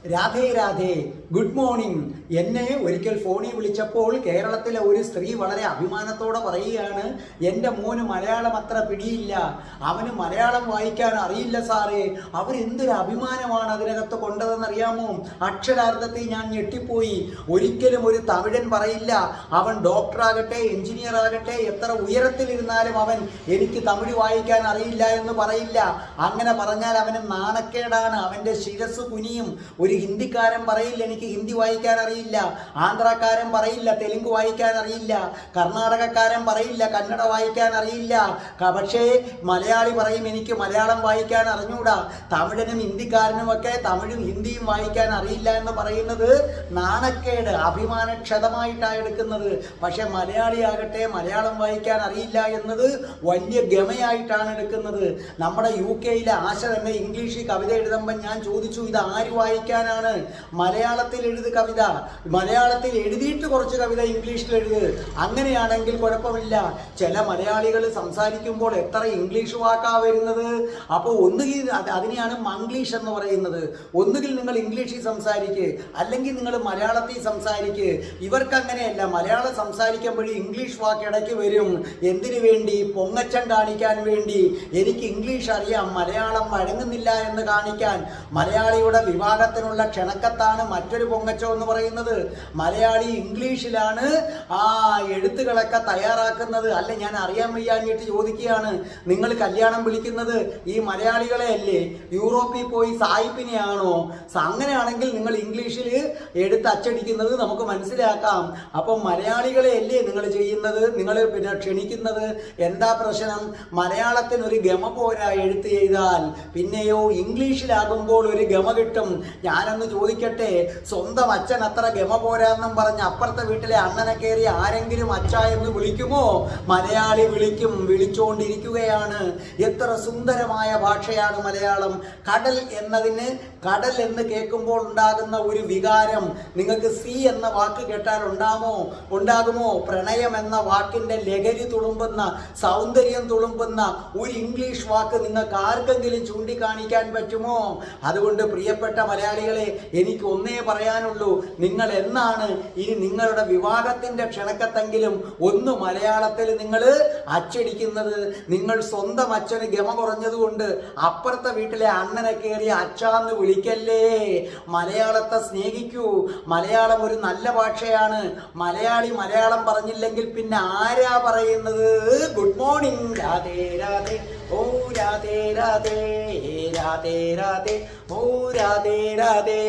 Radhe Radhe, good morning. എന്നെ ഒരിക്കൽ ഫോണിൽ വിളിച്ചപ്പോൾ കേരളത്തിലെ ഒരു സ്ത്രീ വളരെ അഭിമാനത്തോടെ പറയുകയാണ്, എൻ്റെ മോന് മലയാളം അത്ര പിടിയില്ല, അവന് മലയാളം വായിക്കാൻ അറിയില്ല സാറേ. അവരെന്തൊരു അഭിമാനമാണ് അതിനകത്ത് കൊണ്ടതെന്നറിയാമോ? അക്ഷരാർത്ഥത്തിൽ ഞാൻ ഞെട്ടിപ്പോയി. ഒരിക്കലും ഒരു തമിഴൻ പറയില്ല, അവൻ ഡോക്ടറാകട്ടെ എഞ്ചിനീയർ ആകട്ടെ എത്ര ഉയരത്തിലിരുന്നാലും അവൻ എനിക്ക് തമിഴ് വായിക്കാൻ അറിയില്ല എന്ന് പറയില്ല. അങ്ങനെ പറഞ്ഞാൽ അവന് നാണക്കേടാണ്, അവൻ്റെ ശിരസ് കുനിയും. ഒരു ഹിന്ദിക്കാരൻ പറയില്ല എനിക്ക് ഹിന്ദി വായിക്കാൻ അറിയില്ല, ആന്ധ്രാക്കാരൻ പറയില്ല തെലുങ്ക് വായിക്കാൻ അറിയില്ല, കർണാടകക്കാരൻ പറയില്ല കന്നഡ വായിക്കാൻ അറിയില്ല. പക്ഷേ മലയാളി പറയും എനിക്ക് മലയാളം വായിക്കാൻ അറിഞ്ഞൂടാ. തമിഴനും ഹിന്ദിക്കാരനും ഒക്കെ തമിഴും ഹിന്ദിയും വായിക്കാൻ അറിയില്ല എന്ന് പറയുന്നത് നാണക്കേട്, അഭിമാനക്ഷതമായിട്ടാണ് എടുക്കുന്നത്. പക്ഷെ മലയാളിയാകട്ടെ മലയാളം വായിക്കാൻ അറിയില്ല എന്നത് വലിയ ഗമയായിട്ടാണ് എടുക്കുന്നത്. നമ്മുടെ UK-യിലെ ആശ തന്നെ ഇംഗ്ലീഷിൽ കവിത എഴുതുമ്പോൾ ഞാൻ ചോദിച്ചു, ഇത് ആര് വായിക്കാനാണ്? മലയാളത്തിൽ എഴുത് കവിത, മലയാളത്തിൽ എഴുതിയിട്ട് കുറച്ച് കവിത ഇംഗ്ലീഷിൽ എഴുത്. അങ്ങനെയാണെങ്കിൽ കുഴപ്പമില്ല. ചില മലയാളികൾ സംസാരിക്കുമ്പോൾ എത്ര ഇംഗ്ലീഷ് വാക്കാ വരുന്നത്. അപ്പോൾ ഒന്നുകിൽ അതിനെയാണ് മംഗ്ലീഷ് എന്ന് പറയുന്നത്. ഒന്നുകിൽ നിങ്ങൾ ഇംഗ്ലീഷിൽ സംസാരിക്ക്, അല്ലെങ്കിൽ നിങ്ങൾ മലയാളത്തിൽ സംസാരിക്ക്. ഇവർക്ക് അങ്ങനെയല്ല, മലയാളം സംസാരിക്കുമ്പോഴും ഇംഗ്ലീഷ് വാക്ക് ഇടയ്ക്ക് വരും. എന്തിനു വേണ്ടി? പൊങ്ങച്ചം കാണിക്കാൻ വേണ്ടി. എനിക്ക് ഇംഗ്ലീഷ് അറിയാം, മലയാളം വഴങ്ങുന്നില്ല എന്ന് കാണിക്കാൻ. മലയാളിയുടെ വിവാഹത്തിനുള്ള ക്ഷണക്കത്താണ് മറ്റൊരു പൊങ്ങച്ചം എന്ന് പറയുന്നത്. മലയാളി ഇംഗ്ലീഷിലാണ് ആ എഴുത്തുകളൊക്കെ തയ്യാറാക്കുന്നത്. അല്ല, ഞാൻ അറിയാൻ വയ്യാഞ്ഞിട്ട് ചോദിക്കുകയാണ്, നിങ്ങൾ കല്യാണം വിളിക്കുന്നത് ഈ മലയാളികളെ അല്ലേ? യൂറോപ്പിൽ പോയി സായിപ്പിനെയാണോ? അങ്ങനെയാണെങ്കിൽ നിങ്ങൾ ഇംഗ്ലീഷിൽ എടുത്ത് അച്ചടിക്കുന്നത് നമുക്ക് മനസ്സിലാക്കാം. അപ്പം മലയാളികളെ അല്ലേ നിങ്ങൾ ചെയ്യുന്നത്, നിങ്ങൾ പിന്നെ ക്ഷണിക്കുന്നത്? എന്താ പ്രശ്നം? മലയാളത്തിന് ഒരു ഗമ പോരാ എഴുത്ത് ചെയ്താൽ, പിന്നെയോ ഇംഗ്ലീഷിലാകുമ്പോൾ ഒരു ഗമ കിട്ടും. ഞാനൊന്ന് ചോദിക്കട്ടെ, സ്വന്തം അച്ഛൻ അത്ര ഗമ പോരാന്നും പറഞ്ഞ് അപ്പുറത്തെ വീട്ടിലെ അണ്ണനെ കയറി ആരെങ്കിലും അച്ഛ എന്ന് വിളിക്കുമോ? മലയാളി വിളിക്കും, വിളിച്ചുകൊണ്ടിരിക്കുകയാണ്. എത്ര സുന്ദരമായ ഭാഷയാണ് മലയാളം. കടൽ എന്നതിന്, കടൽ എന്ന് കേൾക്കുമ്പോൾ ഉണ്ടാകുന്ന ഒരു വികാരം നിങ്ങൾക്ക് സി എന്ന വാക്ക് കേട്ടാൽ ഉണ്ടാകുമോ? പ്രണയം എന്ന വാക്കിന്റെ ലഹരി തുളുമ്പുന്ന, സൗന്ദര്യം തുളുമ്പുന്ന ഒരു ഇംഗ്ലീഷ് വാക്ക് നിങ്ങൾക്ക് ആർക്കെങ്കിലും ചൂണ്ടിക്കാണിക്കാൻ പറ്റുമോ? അതുകൊണ്ട് പ്രിയപ്പെട്ട മലയാളികളെ, എനിക്ക് ഒന്നേ പറയാനുള്ളൂ, നിങ്ങൾ എന്നാണ് ഇനി നിങ്ങളുടെ വിവാഹത്തിന്റെ ക്ഷണക്കത്തെങ്കിലും ഒന്ന് മലയാളത്തിൽ നിങ്ങൾ അച്ചടിക്കുന്നത്? നിങ്ങൾ സ്വന്തം അച്ഛന് ഗമ കുറഞ്ഞതുകൊണ്ട് അപ്പുറത്തെ വീട്ടിലെ അണ്ണനെ കയറി അച്ഛാന്ന് വിളിക്കല്ലേ. മലയാളത്തെ സ്നേഹിക്കൂ. മലയാളം ഒരു നല്ല ഭാഷയാണ്. മലയാളി മലയാളം പറഞ്ഞില്ലെങ്കിൽ പിന്നെ ആരാ പറയുന്നത്? Good morning. രാധേ രാധേ, ഓ രാധേ രാധേ, രാധേ രാധേ, ഓ രാധേ രാധേ.